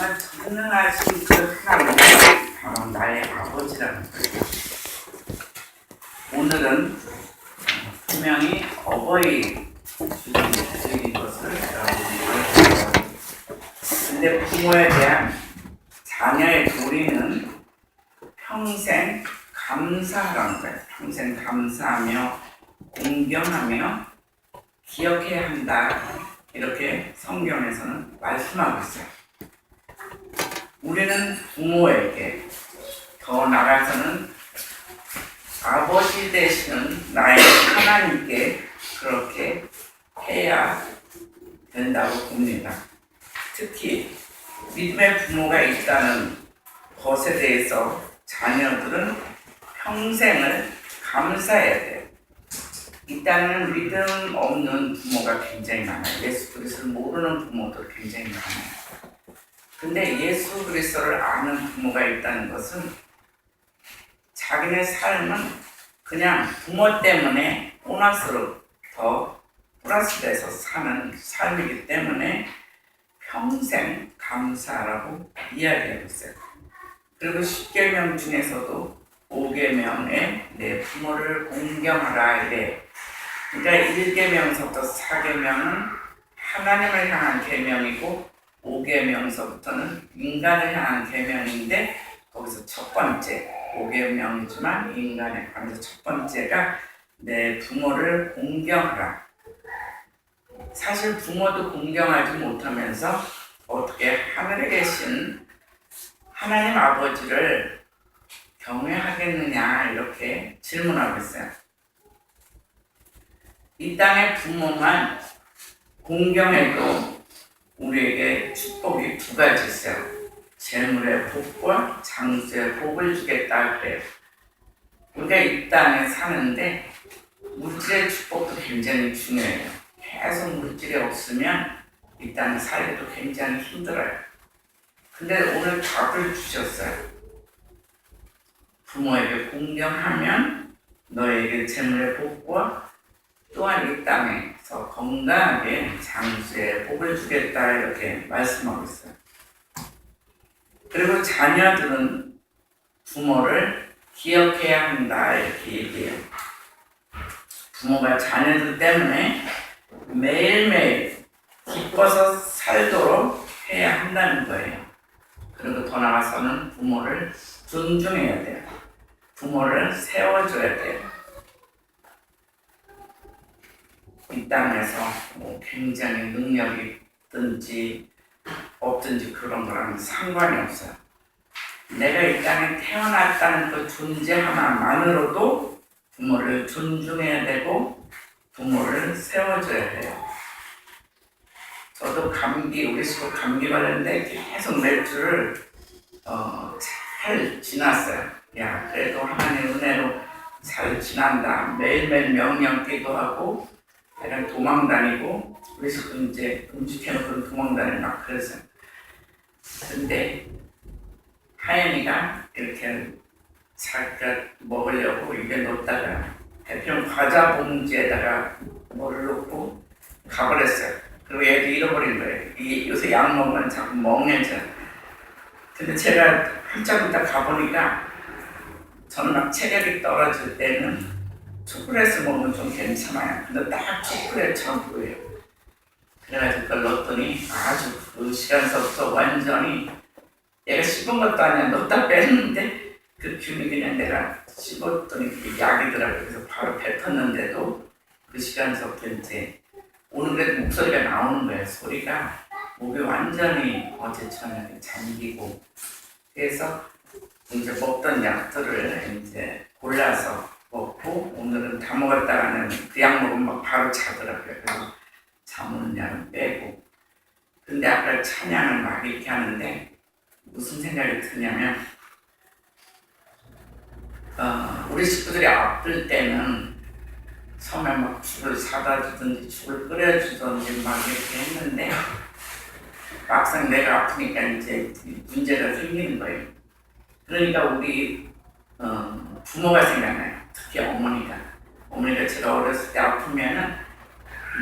정말 전능하신 그 하나님이 바로 나의 아버지라는 거예요. 오늘은 분명히 어버이 주일인 것을 여러분이 알고 있어요. 근데 부모에 대한 자녀의 도리는 평생 감사하라는 거예요. 평생 감사하며 공경하며 기억해야 한다. 이렇게 성경에서는 말씀하고 있어요. 우리는 부모에게 더 나아가서는 아버지 되시는 나의 하나님께 그렇게 해야 된다고 봅니다. 특히 믿음의 부모가 있다는 것에 대해서 자녀들은 평생을 감사해야 돼요. 일단은 믿음 없는 부모가 굉장히 많아요. 예수 그리스도를 모르는 부모도 굉장히 많아요. 근데 예수 그리스도를 아는 부모가 있다는 것은 자기네 삶은 그냥 부모 때문에 보너스로 더 플러스돼서 사는 삶이기 때문에 평생 감사라고 이야기하고 있어요. 그리고 10계명 중에서도 5계명에 내 부모를 공경하라 이래. 그러니까 1계명서부터 4계명은 하나님을 향한 계명이고 5계명서부터는 인간을 향한 계명인데 거기서 첫 번째 5계명이지만 인간에 관해서 첫 번째가 내 부모를 공경하라. 사실 부모도 공경하지 못하면서 어떻게 하늘에 계신 하나님 아버지를 경외하겠느냐 이렇게 질문하고 있어요. 이 땅의 부모만 공경해도 우리에게 축복이 두 가지 있어요. 재물의 복과 장수의 복을 주겠다 그래요. 우리가 이 땅에 사는데 물질의 축복도 굉장히 중요해요. 계속 물질이 없으면 이 땅에 살기도 굉장히 힘들어요. 근데 오늘 답을 주셨어요. 부모에게 공경하면 너에게 재물의 복과 또한 이 땅에서 건강하게 장수의 복을 주겠다 이렇게 말씀하고 있어요. 그리고 자녀들은 부모를 기억해야 한다 이렇게 얘기해요. 부모가 자녀들 때문에 매일매일 기뻐서 살도록 해야 한다는 거예요. 그리고 더 나아가서는 부모를 존중해야 돼요. 부모를 세워줘야 돼요. 이 땅에서 굉장히 능력이 있든지 없든지 그런 거랑 상관이 없어요. 내가 이 땅에 태어났다는 그 존재 하나만으로도 부모를 존중해야 되고 부모를 세워줘야 돼요. 저도 우리 식구 감기 걸렸는데 계속 맥주를 잘 지났어요. 야, 그래도 하나님의 은혜로 잘 지난다. 매일매일 명령 기도하고 애랑 도망 다니고 우리 식구 이제 음식해놓고 도망 다니고 막 그랬어요. 근데 하연이가 이렇게 자기가 먹으려고 입에 넣었다가 대표는 과자 봉지에다가 뭐를 넣고 가버렸어요. 그리고 얘도 잃어버린 거예요. 이게 요새 약 먹으면 자꾸 멍해져요. 근데 제가 한참 있다 가보니까 저는 막 체력이 떨어질 때는 초콜릿을 먹으면 좀 괜찮아요. 근데 딱 초콜릿처럼 보여요. 그래가지고 그걸 넣었더니 아주 그 시간서부터 완전히 얘가 씹은 것도 아니야. 넣었다 뺐는데 그 균이 그냥 내가 씹었더니 그게 약이더라고요. 그래서 바로 뱉었는데도 그 시간서부터 이제 오늘 그래도 목소리가 나오는 거예요. 소리가 목이 완전히 어제 저녁에 잠기고 그래서 이제 먹던 약들을 이제 골라서 먹고 오늘은 다 먹었다가는 그 약 먹으면 막 바로 자더라고요. 그래서 잠오는 약은 빼고 근데 아까 찬양을 막 이렇게 하는데 무슨 생각이 드냐면 우리 식구들이 아플 때는 처음에 막 죽을 사다 주든지 죽을 끓여주든지 막 이렇게 했는데 막상 내가 아프니까 이제 문제가 생기는 거예요. 그러니까 우리 부모가 생각나요. 특히 어머니가 제가 어렸을 때 아프면은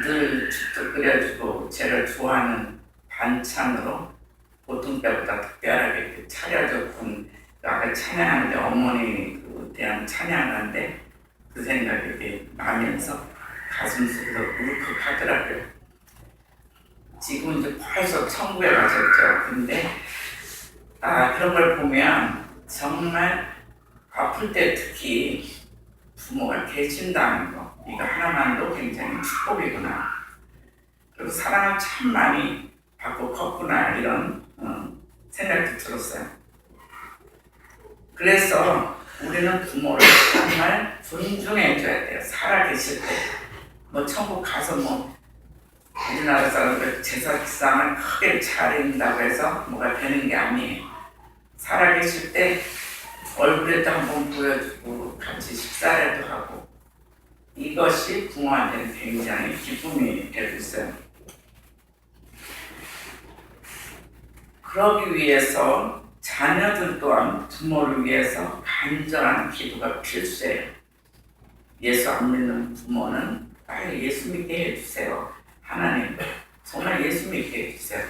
늘 죽도 끓여주고 제가 좋아하는 반찬으로 보통 때보다 특별하게 이렇게 차려졌군. 아까 찬양하는데 어머니 대한 찬양하는데 그 생각이 이렇게 나면서 가슴속에서 울컥하더라고요. 지금 이제 벌써 천국에 가셨죠. 근데 그런 걸 보면 정말 아플 때 특히 부모가 계신다는 거, 이거 하나만도 굉장히 축복이구나. 그리고 사랑을 참 많이 받고 컸구나, 이런 생각도 들었어요. 그래서 우리는 부모를 정말 존중해줘야 돼요. 살아계실 때. 뭐 천국 가서 뭐 우리나라 사람들 제사상을 크게 차린다고 해서 뭐가 되는 게 아니에요. 살아계실 때 얼굴에도 한번 보여주고 같이 식사라도 하고, 이것이 부모한테는 굉장히 기쁨이 되고 있어요. 그러기 위해서 자녀들 또한 부모를 위해서 간절한 기도가 필수예요. 예수 안 믿는 부모는 빨리 예수 믿게 해주세요. 하나님 정말 예수 믿게 해주세요.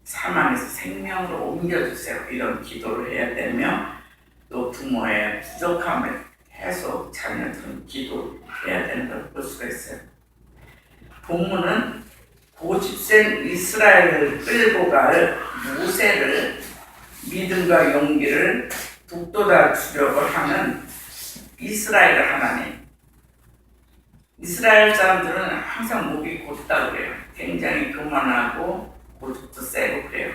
사망에서 생명으로 옮겨주세요. 이런 기도를 해야 되며, 또 부모의 부족함을 계속 자녀들은 기도해야 되는 걸 볼 수가 있어요. 본문은 고집센 이스라엘을 끌고 갈 모세를 믿음과 용기를 북돋아 주려고 하는 이스라엘 하나님. 이스라엘 사람들은 항상 목이 곧다 그래요. 굉장히 교만하고 고집도 세고 그래요.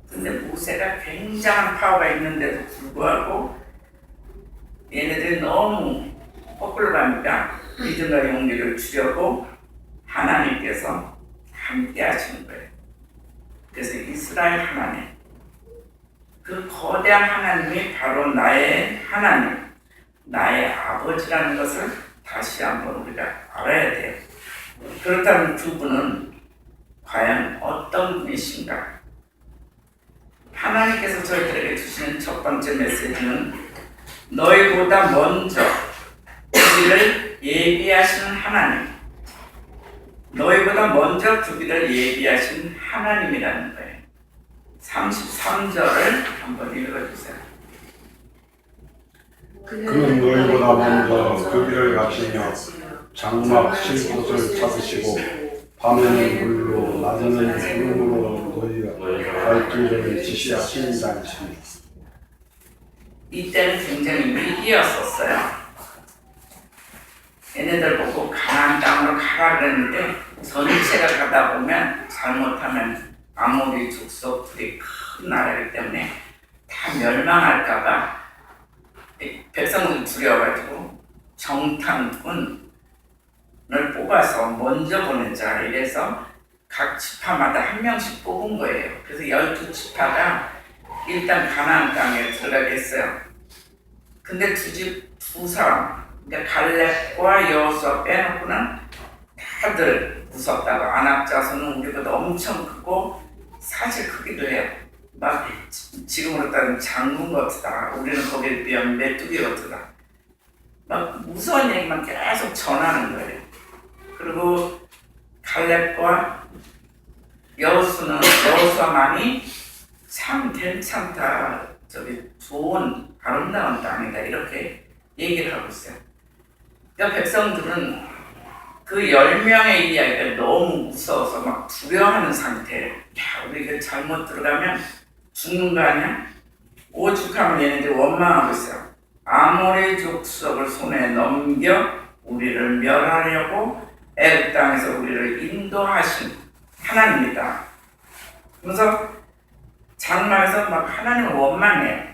근데 모세가 굉장한 파워가 있는데도 불구하고 얘네들이 너무 거꾸로 가니까 믿음과 용기를 주려고 하나님께서 함께 하시는 거예요. 그래서 이스라엘 하나님, 그 거대한 하나님이 바로 나의 하나님, 나의 아버지라는 것을 다시 한번 우리가 알아야 돼요. 그렇다면 그분은 과연 어떤 분이신가? 하나님께서 저희들에게 주시는 첫 번째 메시지는 너희보다 먼저 그 길을 예비하시는 하나님, 너희보다 먼저 그 길을 예비하신 하나님이라는 거예요. 33절을 한번 읽어주세요. 그는 너희보다 먼저 그 길을 가시며 장막 쉴 곳을 찾으시고 밤에는 불로 낮에는 구름으로 너희가 갈 길을 지시하신 자이시니. 이때는 굉장히 위기였었어요. 얘네들 보고 가나안 땅으로 가라 그랬는데 전체가 가다 보면 잘못하면 아모리 족속들이 큰 나라이기 때문에 다 멸망할까봐 백성들 두려워가지고 정탐꾼을 뽑아서 먼저 보내자 이래서 각 지파마다 한 명씩 뽑은 거예요. 그래서 12지파가 일단 가나안 땅에 들어가겠어요. 근데 두 사람, 그러니까 갈렙과 여호수아 빼놓고는 다들 무섭다고, 아낙 자손은 우리보다 엄청 크고 사실 크기도 해요. 막 지금으로 따지면 장군 같다. 우리는 거기에 비하면 메뚜기 같다. 막 무서운 얘기만 계속 전하는 거예요. 그리고 갈렙과 여호수아만이 참 괜찮다, 저기 좋은 아름다운 땅이다, 이렇게 얘기를 하고 있어요. 그러니까 백성들은 그 10명의 이야기가 너무 무서워서 막 두려워하는 상태예요. 야, 우리가 잘못 들어가면 죽는 거 아니야? 오죽하면 얘네들이 원망하고 있어요. 아모리 족속을 손에 넘겨 우리를 멸하려고 애굽 땅에서 우리를 인도하신 하나님이다. 그래서 장막에서 막 하나님을 원망해요.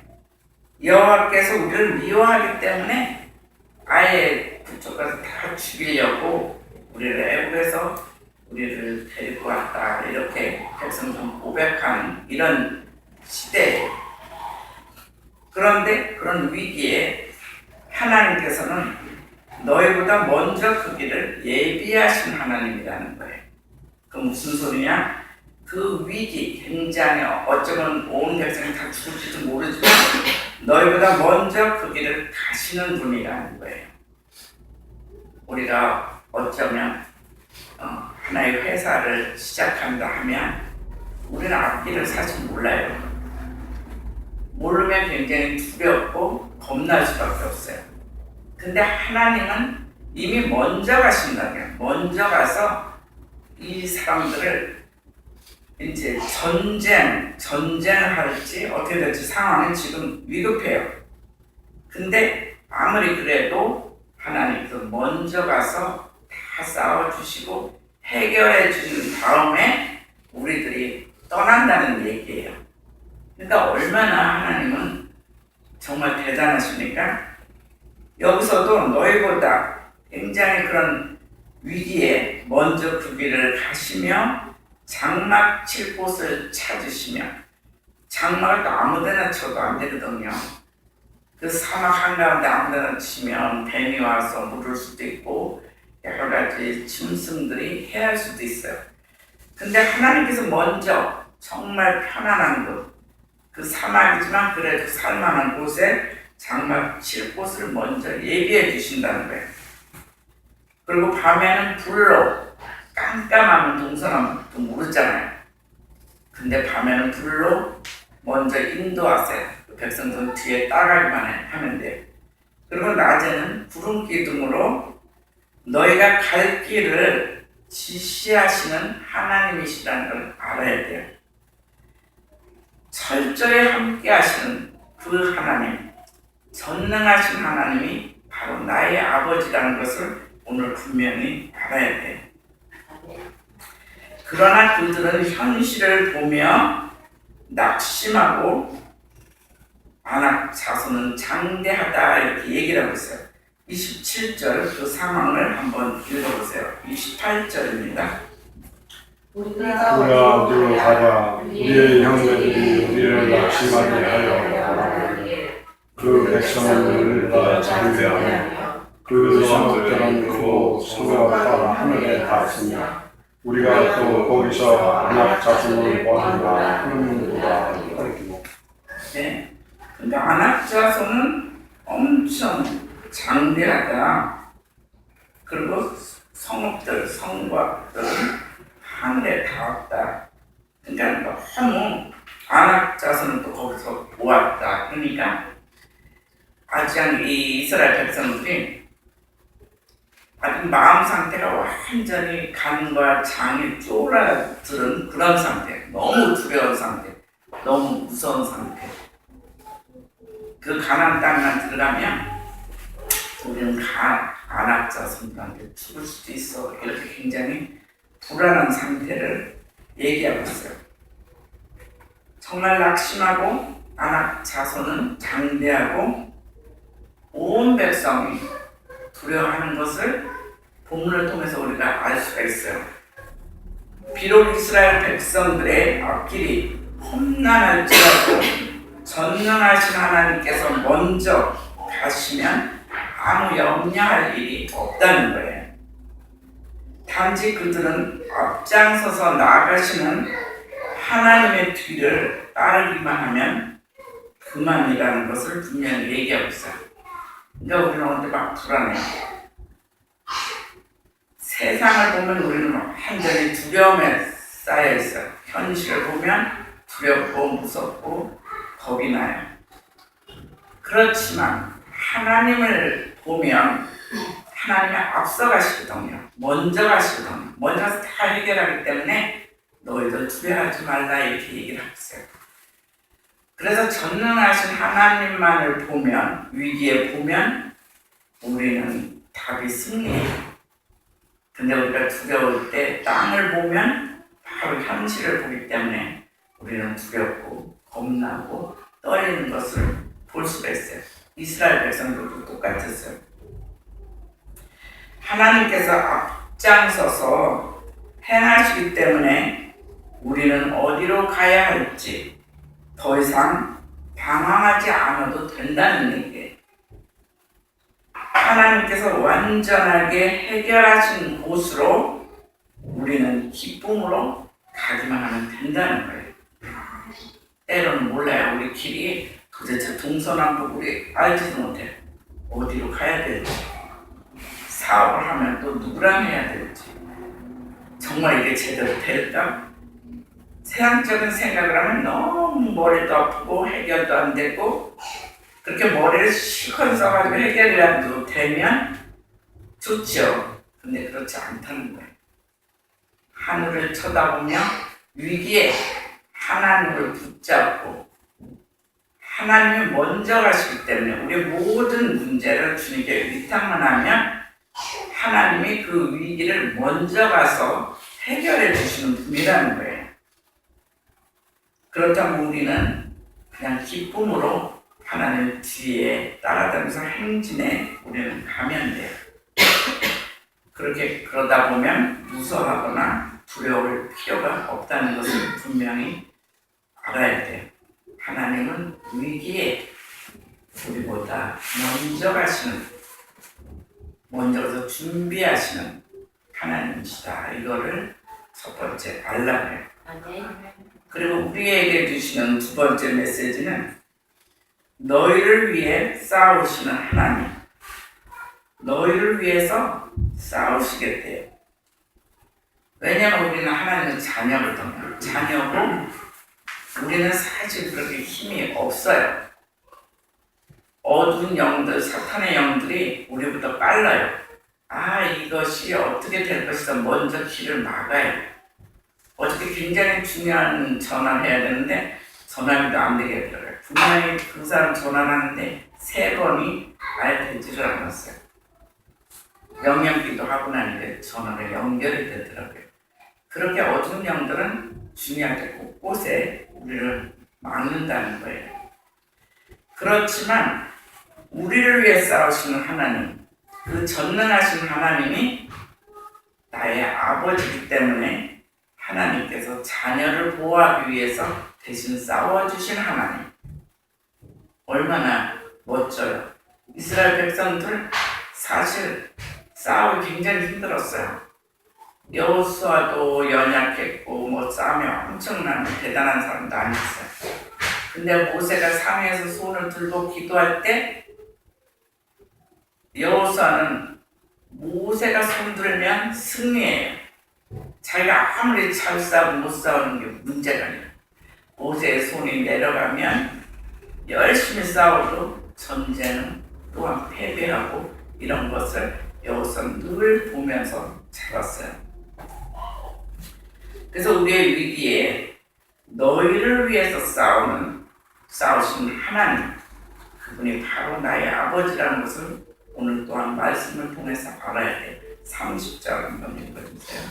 여호와께서 우리를 미워하기 때문에 아예 그쪽 가서 다 죽이려고 우리를 애굽에서 우리를 데리고 왔다, 이렇게 백성들 고백하는 이런 시대예요. 그런데 그런 위기에 하나님께서는 너희보다 먼저 그 길을 예비하신 하나님이라는 거예요. 그 무슨 소리냐? 그 위기, 굉장히 어쩌면 온 백성이 다 죽을지도 모르지만 너희보다 먼저 그 길을 가시는 분이라는 거예요. 우리가 어쩌면 하나의 회사를 시작한다 하면 우리는 앞길을 사실 몰라요. 모르면 굉장히 두렵고 겁날 수밖에 없어요. 근데 하나님은 이미 먼저 가신다고요. 먼저 가서 이 사람들을 이제 전쟁을 할지 어떻게 될지 상황은 지금 위급해요. 근데 아무리 그래도 하나님께서 먼저 가서 다 싸워주시고 해결해 주신 다음에 우리들이 떠난다는 얘기예요. 그러니까 얼마나 하나님은 정말 대단하십니까? 여기서도 너희보다 굉장히 그런 위기에 먼저 그 길을 가시며 장막 칠 곳을 찾으시며, 장막을 또 아무데나 쳐도 안 되거든요. 그 사막 한가운데 아무데나 치면 뱀이 와서 물을 수도 있고 여러 가지 짐승들이 해할 수도 있어요. 근데 하나님께서 먼저 정말 편안한 곳, 그 사막이지만 그래도 살만한 곳에 장막 칠 곳을 먼저 예비해 주신다는 거예요. 그리고 밤에는 불로, 깜깜하면 동서남북 모르잖아요. 근데 밤에는 불로 먼저 인도하세요. 그 백성들 뒤에 따라가기만 하면 돼요. 그리고 낮에는 구름 기둥으로 너희가 갈 길을 지시하시는 하나님이시라는 걸 알아야 돼요. 철저히 함께 하시는 그 하나님, 전능하신 하나님이 바로 나의 아버지라는 것을 오늘 분명히 알아야 돼요. 그러나 그들은 현실을 보며 낙심하고 아낙 자손은 장대하다 이렇게 얘기를 하고 있어요. 27절 그 상황을 한번 읽어보세요. 28절입니다. 우리가 어디로 가자. 우리의 형제들이 우리를 낙심하게 하여 그 백성은 우리가 장대하며 그 성읍들은 크고 성읍과 하늘에 닿았으며 우리가 또 거기서 아낙 자손을 보았노라 하는구나. 네. 근데 아낙 자손은 엄청 장대하다. 그리고 성읍들, 성곽들은 하늘에 닿았다. 그러니까 너무 아낙 자손은 또 거기서 모았다. 그러니까 아직 이 이스라엘 백성들이 아직 마음 상태가 완전히 간과 장이 쪼그라드는 그런 상태, 너무 두려운 상태, 너무 무서운 상태. 그 가나안 땅만 들어가면 우리는 아낙 자손들한테 죽을 수도 있어. 이렇게 굉장히 불안한 상태를 얘기하고 있어요. 정말 낙심하고 아낙 자손은 장대하고 온 백성이 두려워하는 것을 본문을 통해서 우리가 알 수가 있어요. 비록 이스라엘 백성들의 앞길이 험난할지라도 전능하신 하나님께서 먼저 가시면 아무 염려할 일이 없다는 거예요. 단지 그들은 앞장서서 나아가시는 하나님의 뒤를 따르기만 하면 그만이라는 것을 분명히 얘기하고 있어요. 그러니까 우리는 오늘 막 불안해요. 세상을 보면 우리는 완전히 두려움에 쌓여 있어요. 현실을 보면 두렵고 무섭고 겁이 나요. 그렇지만 하나님을 보면 하나님이 앞서 가시거든요. 먼저 가시거든요. 먼저 가서 다 해결하기 때문에 너희들 두려워하지 말라 이렇게 얘기를 하고 있어요. 그래서 전능하신 하나님만을 보면, 위기에 보면 우리는 답이 승리해요. 근데 우리가 두려울 때 땅을 보면 바로 현실을 보기 때문에 우리는 두렵고 겁나고 떨리는 것을 볼 수가 있어요. 이스라엘 백성들도 똑같았어요. 하나님께서 앞장서서 행하시기 때문에 우리는 어디로 가야 할지 더 이상 방황하지 않아도 된다는 얘기예요. 하나님께서 완전하게 해결하신 곳으로 우리는 기쁨으로 가기만 하면 된다는 거예요. 때로는 몰라요. 우리 길이 도대체 동서남북 우리 알지도 못해요. 어디로 가야 될지, 사업을 하면 또 누구랑 해야 될지, 정말 이게 제대로 될까? 세상적인 생각을 하면 너무 머리도 아프고 해결도 안 되고 그렇게 머리를 실컷 써가지고 해결이라도 되면 좋죠. 근데 그렇지 않다는 거예요. 하늘을 쳐다보며 위기에 하나님을 붙잡고 하나님이 먼저 가시기 때문에 우리 모든 문제를 주님께 위탁만 하면 하나님이 그 위기를 먼저 가서 해결해 주시는 분이라는 거예요. 그렇다면 우리는 그냥 기쁨으로 하나님 뒤에 따라다니면서 행진에 우리는 가면 돼요. 그러다 보면 무서워하거나 두려울 필요가 없다는 것을 분명히 알아야 돼요. 하나님은 위기에 우리보다 먼저 가시는, 먼저 가서 준비하시는 하나님이시다. 이거를 첫 번째 알라고요. 그리고 우리에게 주시는 두 번째 메시지는 너희를 위해 싸우시는 하나님. 너희를 위해서 싸우시겠대요. 왜냐하면 우리는 하나님의 자녀거든요. 자녀고 우리는 사실 그렇게 힘이 없어요. 어두운 영들, 사탄의 영들이 우리보다 빨라요. 이것이 어떻게 될 것이다. 먼저 길을 막아요. 어저께 굉장히 중요한 전화를 해야 되는데 전화기도 안 되게 들어가요. 분명히 그 사람 전화하는데 3번이 아예 되지를 않았어요. 영양기도 하고 나니까 전화가 연결이 되더라고요. 그렇게 어두운 영들은 중요하게 곳곳에 우리를 막는다는 거예요. 그렇지만 우리를 위해 싸우시는 하나님, 그 전능하신 하나님이 나의 아버지이기 때문에 하나님께서 자녀를 보호하기 위해서 대신 싸워주신 하나님. 얼마나 멋져요. 이스라엘 백성들 사실 싸우기 굉장히 힘들었어요. 여호수아도 연약했고 싸움이 엄청난 대단한 사람도 아니었어요. 근데 모세가 산에서 손을 들고 기도할 때 여호수아는 모세가 손 들면 승리해요. 자기가 아무리 잘 싸우고 못 싸우는 게 문제가 아니에요. 모세의 손이 내려가면 열심히 싸워도 전쟁은 또한 패배하고 이런 것을 여호수아는 늘 보면서 살았어요. 그래서 우리의 위기에 너희를 위해서 싸우신 하나님, 그분이 바로 나의 아버지라는 것을 오늘 또한 말씀을 통해서 알아야 돼. 30절 한번 읽어주세요.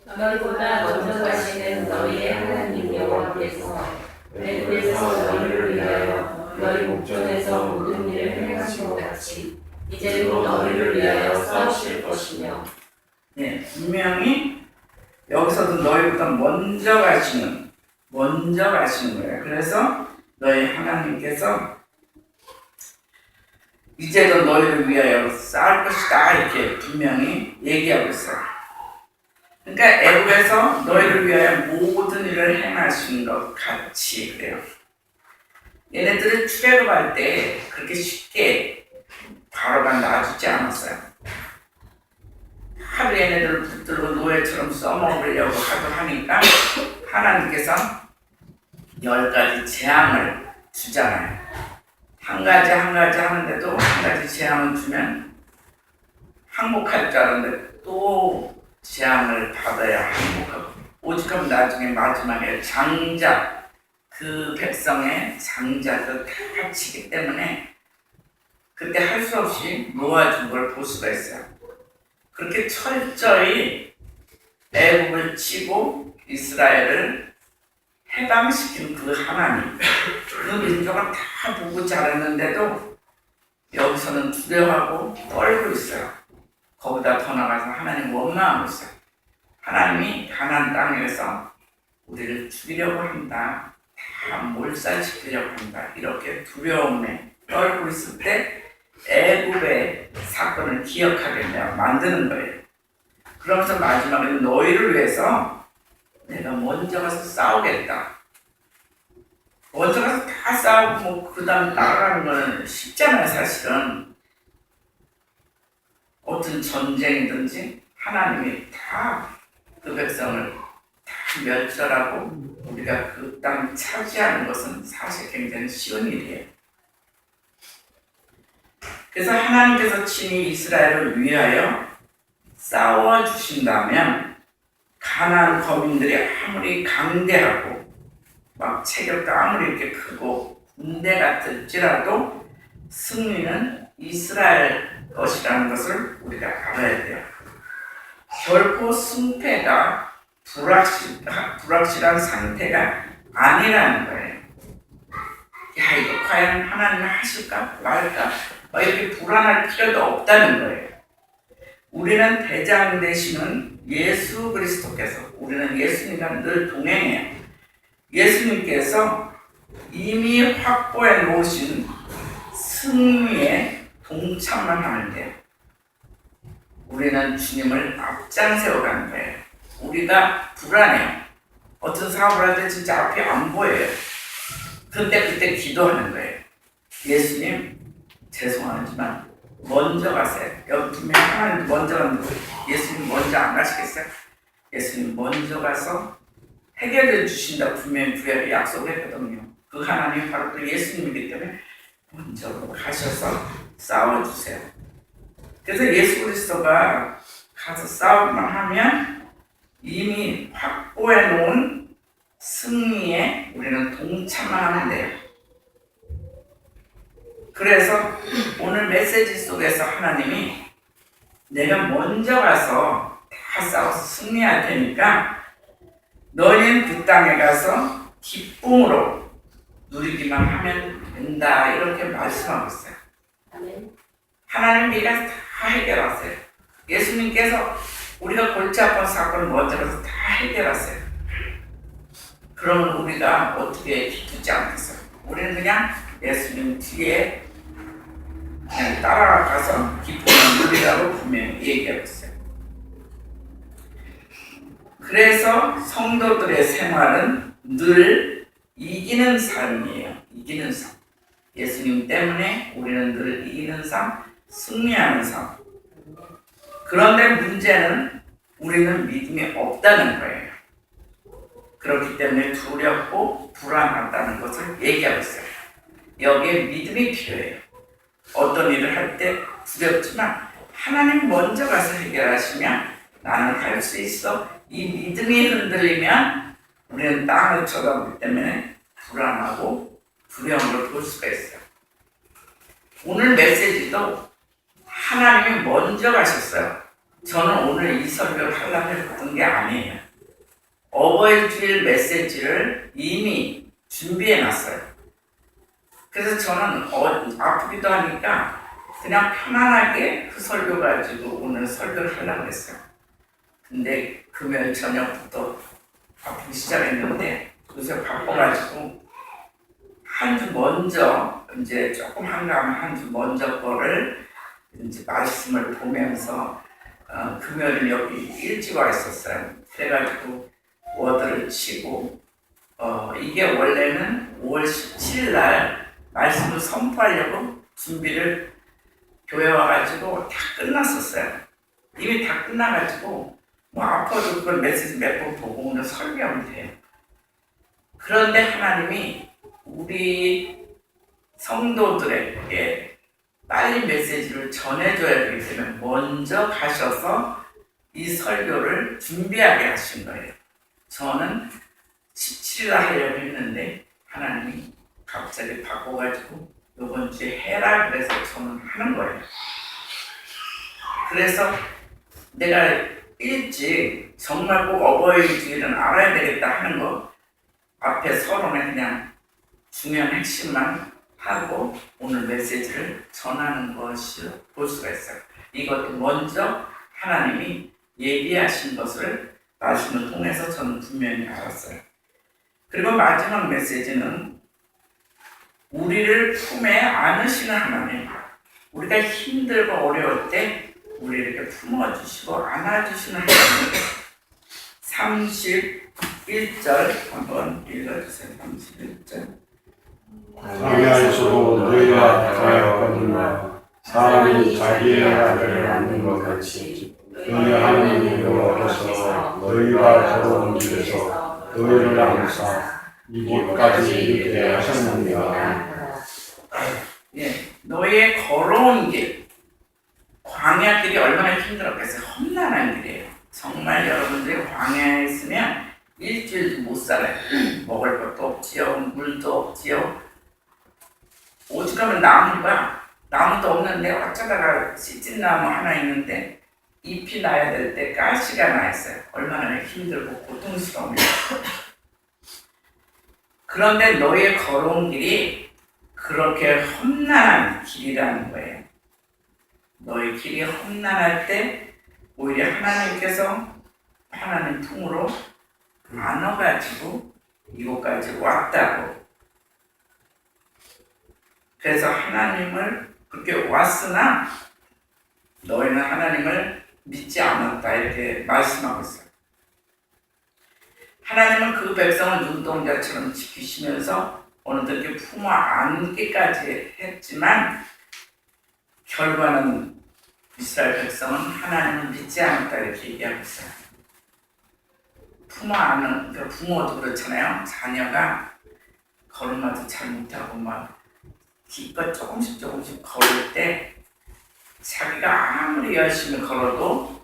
너희보다 먼저 가시는 너희의 하나님 여호와께서 애굽에서 너희를 위하여 너희 목전에서 모든 일을 행하신 것 같이 이제도 너희를 위하여 싸우실 것이며. 네, 분명히 여기서도 너희보다 먼저 가시는 거예요. 그래서 너희 하나님께서 이제도 너희를 위하여 싸울 것이다 이렇게 분명히 얘기하고 있어요. 그러니까 애굽에서 너희를 위하여 모든 일을 행하신 것 같이 그래요. 얘네들을 출애굽할 때 그렇게 쉽게 바로가 놔주지 않았어요. 하루 얘네들을 붙들고 노예처럼 써먹으려고 하니까 하나님께서 10가지 재앙을 주잖아요. 한 가지 하는데도 한 가지 재앙을 주면 항복할 줄 알았는데 또 재앙을 받아야 항복하고 오직하면 나중에 마지막에 장자, 그 백성의 장자도 다 치기 때문에 그때 할 수 없이 놓아준 걸 볼 수가 있어요. 그렇게 철저히 애굽을 치고 이스라엘을 해방시킨 그 하나님, 그 민족은 다 보고 자랐는데도 여기서는 두려워하고 떨고 있어요. 거기다 더 나가서 하나님 원망하고 있어요. 하나님이 가나안 땅에서 우리를 죽이려고 한다, 다 몰살시키려고 한다, 이렇게 두려움에 떨고 있을 때 애굽의 사건을 기억하게 만드는 거예요. 그러면서 마지막에 너희를 위해서 내가 먼저 가서 싸우겠다. 먼저 가서 다 싸우고 그 다음 따라가는 건 쉽잖아요. 사실은 어떤 전쟁이든지 하나님이 다 그 백성을 다 멸절하고 우리가 그 땅 차지하는 것은 사실 굉장히 쉬운 일이에요. 그래서 하나님께서 친히 이스라엘을 위하여 싸워주신다면 가나안 거민들이 아무리 강대하고 막 체격도 아무리 이렇게 크고 군대 같을지라도 승리는 이스라엘 것이라는 것을 우리가 알아야 돼요. 결코 승패가 불확실한 상태가 아니라는 거예요. 야, 이거 과연 하나님이 하실까 말까 이렇게 불안할 필요도 없다는 거예요. 우리는 대장 되시는 예수 그리스도께서, 우리는 예수님과 늘 동행해요. 예수님께서 이미 확보해 놓으신 승리에 동참만 하면 돼요. 우리는 주님을 앞장 세워가는 거예요. 우리가 불안해요. 어떤 사업을 할 때 진짜 앞이 안 보여요. 그때 기도하는 거예요. 예수님, 죄송하지만 먼저 가세요. 여기 분명히 하나님 먼저 가는 거예요. 예수님 먼저 안 가시겠어요? 예수님 먼저 가서 해결해 주신다고 분명히 구약에 약속했거든요. 그 하나님이 바로 그 예수님이기 때문에 먼저 가셔서 싸워주세요. 그래서 예수 그리스도가 가서 싸움만 하면 이미 확보해 놓은 승리에 우리는 동참만 하면 돼요. 그래서 오늘 메시지 속에서 하나님이 내가 먼저 가서 다 싸워서 승리할 테니까 너희는 그 땅에 가서 기쁨으로 누리기만 하면 된다, 이렇게 말씀하고 있어요. 하나님 미래에서 다 해결하세요. 예수님께서 우리가 골치 아픈 사건을 먼저 가서 다 해결하세요. 그러면 우리가 어떻게 기쁘지 않겠어요? 우리는 그냥 예수님 뒤에 그냥 따라가서 기쁨을 누리라고 분명히 얘기하고 있어요. 그래서 성도들의 생활은 늘 이기는 삶이에요. 이기는 삶. 예수님 때문에 우리는 늘 이기는 삶, 승리하는 삶. 그런데 문제는 우리는 믿음이 없다는 거예요. 그렇기 때문에 두렵고 불안하다는 것을 얘기하고 있어요. 여기에 믿음이 필요해요. 어떤 일을 할 때 두렵지만 하나님 먼저 가서 해결하시면 나는 갈 수 있어. 이 믿음이 흔들리면 우리는 땅을 쳐다보기 때문에 불안하고 두려움을 볼 수가 있어요. 오늘 메시지도 하나님이 먼저 가셨어요. 저는 오늘 이 설교를 하려고 했던 게 아니에요. 어버이 주일 메시지를 이미 준비해 놨어요. 그래서 저는 아프기도 하니까 그냥 편안하게 그 설교 가지고 오늘 설교를 하려고 했어요. 근데 금요일 저녁부터 아프기 시작했는데 요새 바빠가지고 한 주 먼저, 이제 조금 한가하면 한 주 먼저 거를 이제 말씀을 보면서 금요일 여기 일찍 와 있었어요. 그래가지고 워드를 치고 이게 원래는 5월 17일 날 말씀을 선포하려고 준비를 교회 와가지고 다 끝났었어요. 이미 다 끝나가지고 뭐 아파도 그걸 메시지 몇 번 보고 오늘 설교하면 돼요. 그런데 하나님이 우리 성도들에게 빨리 메시지를 전해줘야 되기 때문에 먼저 가셔서 이 설교를 준비하게 하신 거예요. 저는 17일 하려고 했는데 하나님이 갑자기 바꿔가지고 이번 주에 해라 그래서 저는 하는 거예요. 그래서 내가 일찍 정말 꼭 어버이 주일은 알아야 되겠다 하는 거 앞에 서론에 그냥 중요한 핵심만 하고 오늘 메시지를 전하는 것을 볼 수가 있어요. 이것도 먼저 하나님이 얘기하신 것을 말씀을 통해서 저는 분명히 알았어요. 그리고 마지막 메시지는 우리를 품에 안으시는 하나님, 우리가 힘들고 어려울 때 우리 이렇게 품어주시고 안아주시는 하나님. 31절 한번 읽어주세요. 31절. 광야에서도 너희가 가하였거니와 사람이 자기의 아들을 낳는 것 같이 너희 하나님 여호와께서 너희가 걸어온 길에서 너희를 안사 이곳까지 이르게 하셨느니라. 예, 너희의 걸어온 길, 광야 길이 얼마나 힘들었겠어요. 험난한 길이에요. 정말 여러분들이 광야에 있으면 일주일도 못 살아요. 먹을 것도 없지요, 물도 없지요. 오죽하면 나무가, 나무도 없는데 어쩌다가 시찐나무 하나 있는데 잎이 나야 될 때 가시가 나 있어요. 얼마나 힘들고 고통스러우면. 그런데 너희의 걸어온 길이 그렇게 험난한 길이라는 거예요. 너희 길이 험난할 때 오히려 하나님께서 하나님 품으로 안아가지고 이곳까지 왔다고. 그래서 하나님을 그렇게 왔으나 너희는 하나님을 믿지 않았다 이렇게 말씀하고 있어요. 하나님은 그 백성을 눈동자처럼 지키시면서 어느덧 이렇게 품어 안기까지 했지만 결과는 이스라엘 백성은 하나님을 믿지 않았다 이렇게 얘기하고 있어요. 품어 안는 그러니까 부모도 그렇잖아요. 자녀가 걸음마도 잘 못하고 막 기껏 조금씩 걸을 때 자기가 아무리 열심히 걸어도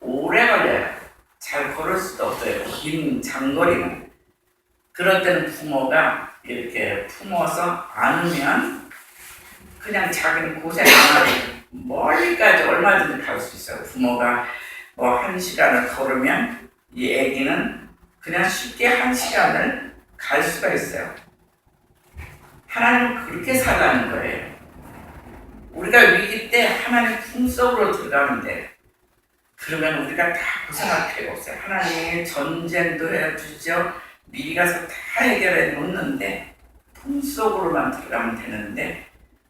오래 걸려요. 잘 걸을 수도 없어요. 긴 장거리는. 그럴 때는 부모가 이렇게 품어서 안으면 그냥 자기는 고생 안 하고 멀리까지 얼마든지 갈 수 있어요. 부모가 뭐 1시간을 걸으면 이 아기는 그냥 쉽게 1시간을 갈 수가 있어요. 하나님은 그렇게 살라는 거예요. 우리가 위기 때 하나님 품속으로 들어가면 돼요. 그러면 우리가 다 고생할 필요가 없어요. 하나님이 전쟁도 해주죠. 미리 가서 다 해결해 놓는데 품속으로만 들어가면 되는데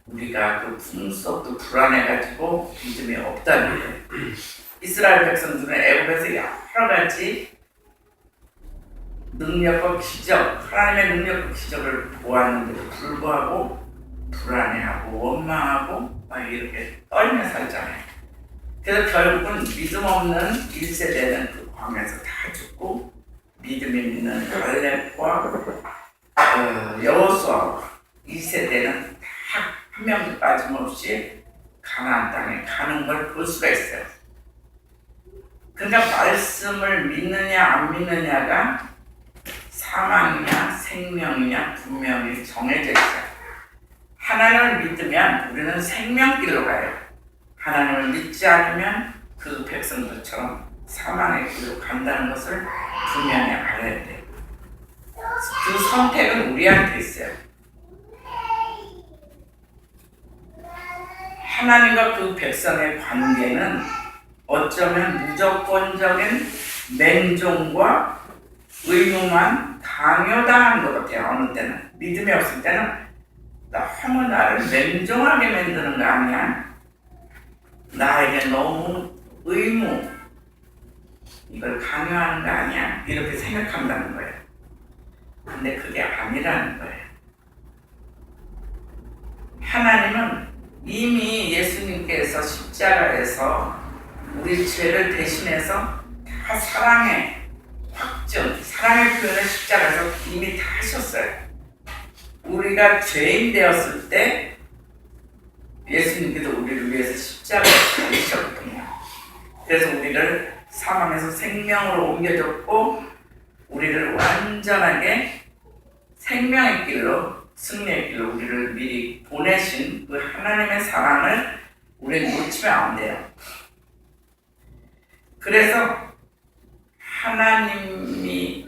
우리가 그 품속도 불안해가지고 믿음이 없다는 거예요. 이스라엘 백성들은 애굽에서 여러 가지 능력과 기적, 하나님의 능력과 기적을 보았는데도 불구하고 불안해하고 원망하고 막 이렇게 떨며 살잖아요. 그래서 결국은 믿음 없는 1세대는 그 광야에서 다 죽고 믿음 있는 갈렙과 여호수아와 2세대는 다 한 명도 빠짐없이 가나안 땅에 가는 걸 볼 수가 있어요. 그러니까 말씀을 믿느냐 안 믿느냐가 사망이냐 생명이냐 분명히 정해져 있어요. 하나님을 믿으면 우리는 생명길로 가요. 하나님을 믿지 않으면 그 백성들처럼 사망의 길로 간다는 것을 분명히 알아야 돼요. 그 선택은 우리한테 있어요. 하나님과 그 백성의 관계는 어쩌면 무조건적인 맹종과 의무만 강요당한 것 같아요. 어느 때는 믿음이 없을 때는 너무 나를 맹종하게 만드는 거 아니야? 나에게 너무 의무 이걸 강요하는 거 아니야? 이렇게 생각한다는 거예요. 근데 그게 아니라는 거예요. 하나님은 이미 예수님께서 십자가에서 우리 죄를 대신해서 다 사랑의 확증, 사랑의 표현을 십자가에서 이미 다 하셨어요. 우리가 죄인 되었을 때 예수님께서 우리를 위해서 십자가에 달리셨거든요. 그래서 우리를 사망에서 생명으로 옮겨줬고 우리를 완전하게 생명의 길로 승리의 길로 우리를 미리 보내신 그 하나님의 사랑을 우리는 놓치면 안 돼요. 그래서 하나님이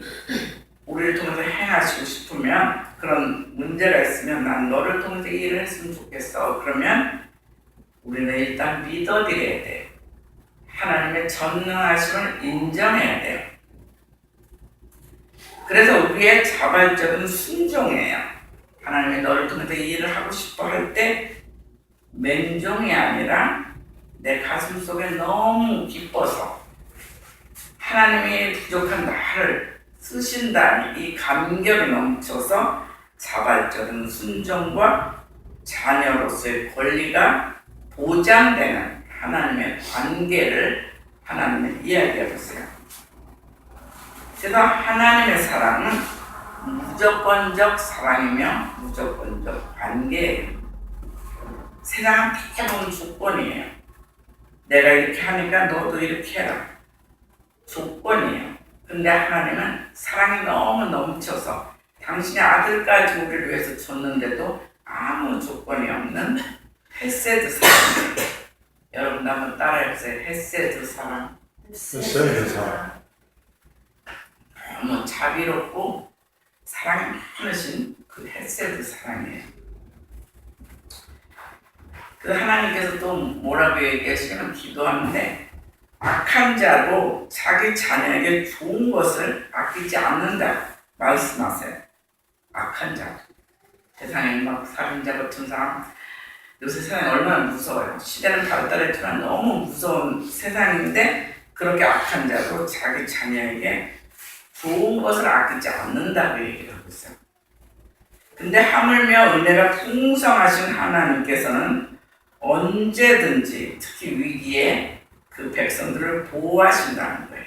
우리를 통해서 행하시고 싶으면 그런 문제가 있으면 난 너를 통해서 이 일을 했으면 좋겠어. 그러면 우리는 일단 믿어드려야 돼요. 하나님의 전능하심을 인정해야 돼요. 그래서 우리의 자발적인 순종이에요. 하나님이 너를 통해서 이 일을 하고 싶어 할 때 맹종이 아니라 내 가슴 속에 너무 기뻐서 하나님이 부족한 나를 쓰신다는 이 감격이 넘쳐서 자발적인 순종과 자녀로서의 권리가 보장되는 하나님의 관계를 하나님을 이야기해 보세요. 그래서 하나님의 사랑은 무조건적 사랑이며 무조건적 관계예요. 세상은 대부분 조건이에요. 내가 이렇게 하니까 너도 이렇게 해라. 조건이에요. 근데 하나님은 사랑이 너무 넘쳐서 당신의 아들까지 우리를 위해서 줬는데도 아무 조건이 없는 헤세드 사랑이에요. 여러분 한번 따라해보세요. 헤세드 사랑. 헤세드 사랑. 너무 자비롭고 사랑이 많으신 그 헤세드 사랑이에요. 그 하나님께서 또 뭐라고 얘기하시냐면 기도하는데 악한 자도 자기 자녀에게 좋은 것을 아끼지 않는다 말씀하세요. 악한 자. 세상에 막 살인자 같은 사람, 요새 세상이 얼마나 무서워요. 시대는 발달했지만 너무 무서운 세상인데 그렇게 악한 자도 자기 자녀에게 좋은 것을 아끼지 않는다고 얘기를 하고 있어요. 근데 하물며 은혜가 풍성하신 하나님께서는 언제든지 특히 위기에 그 백성들을 보호하신다는 거예요.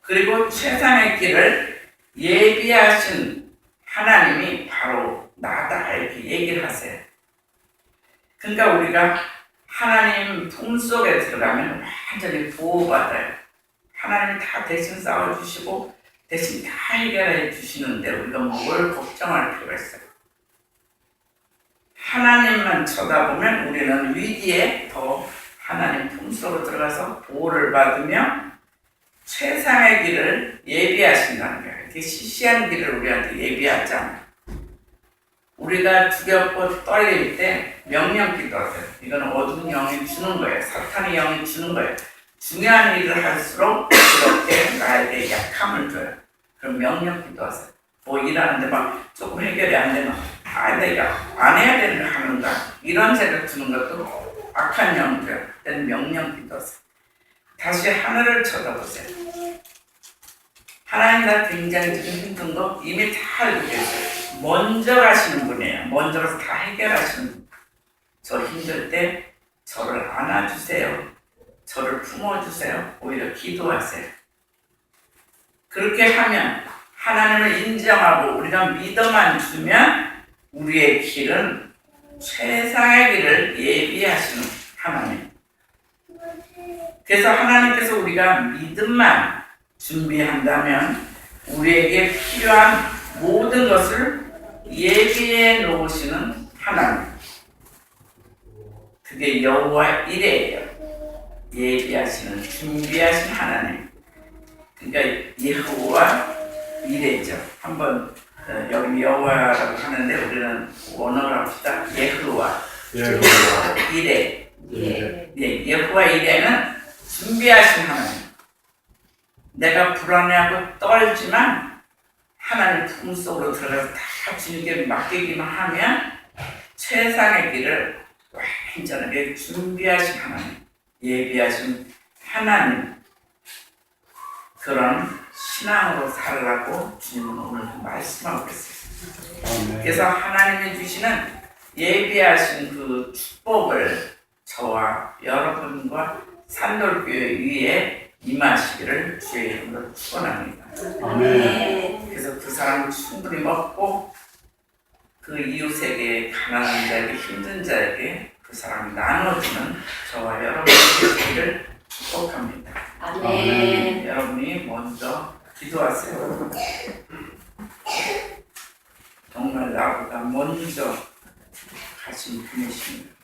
그리고 최상의 길을 예비하신 하나님이 바로 나다 이렇게 얘기를 하세요. 그러니까 우리가 하나님 품속에 들어가면 완전히 보호받아요. 하나님이 다 대신 싸워주시고 대신 다 해결해 주시는데 우리가 뭘 걱정할 필요가 있어요. 하나님만 쳐다보면 우리는 위기에 더 하나님 품속으로 들어가서 보호를 받으며 최상의 길을 예비하신다는 거예요. 이렇게 시시한 길을 우리한테 예비하잖아요. 우리가 두렵고 떨릴 때 명령 기도하세요. 이건 어두운 영이 주는 거예요. 사탄의 영이 주는 거예요. 중요한 일을 할수록 그렇게 나에게 약함을 줘요. 그럼 명령 기도하세요. 뭐 일하는데 막 조금 해결이 안 되면 내가 안 해야 되는 걸 하는가 이런 생각 주는 것도 악한 영이에요. 그때는 명령 기도하세요. 다시 하늘을 쳐다보세요. 하나님 나 굉장히 지금 힘든 거 이미 다 알고 계세요. 먼저 가시는 분이에요. 먼저 가서 다 해결하시는 분. 저 힘들 때 저를 안아주세요. 저를 품어주세요. 오히려 기도하세요. 그렇게 하면 하나님을 인정하고 우리가 믿어만 주면 우리의 길은 최상의 길을 예비하시는 하나님. 그래서 하나님께서 우리가 믿음만 준비한다면 우리에게 필요한 모든 것을 예비해 놓으시는 하나님. 그게 여호와 이레예요. 예비하시는 준비하신 하나님. 그러니까 여호와 이레죠. 한번 여기 여호와라고 하는데 우리는 원어로 합시다. 여호와 이레. 여호와 이레는 준비하신 하나님. 내가 불안해하고 떨지만 하나님 품속으로 들어가서 다 주님께 맡기기만 하면 최상의 길을 완전하게 준비하신 하나님, 예비하신 하나님, 그런 신앙으로 살라고 주님은 오늘 말씀하고 있어요. 그래서 하나님이 주시는 예비하신 그 축복을 저와 여러분과 산돌교회 위에 임하시기를 주의 이름으로 축원합니다. 아멘. 그래서 그 사람을 충분히 먹고 그 이웃에게 가난한 자에게 힘든 자에게 그 사람을 나눠주는 저와 여러분의 되시기를 축복합니다. 아멘. 여러분이 먼저 기도하세요. 정말 나보다 먼저 가신 분이십니다.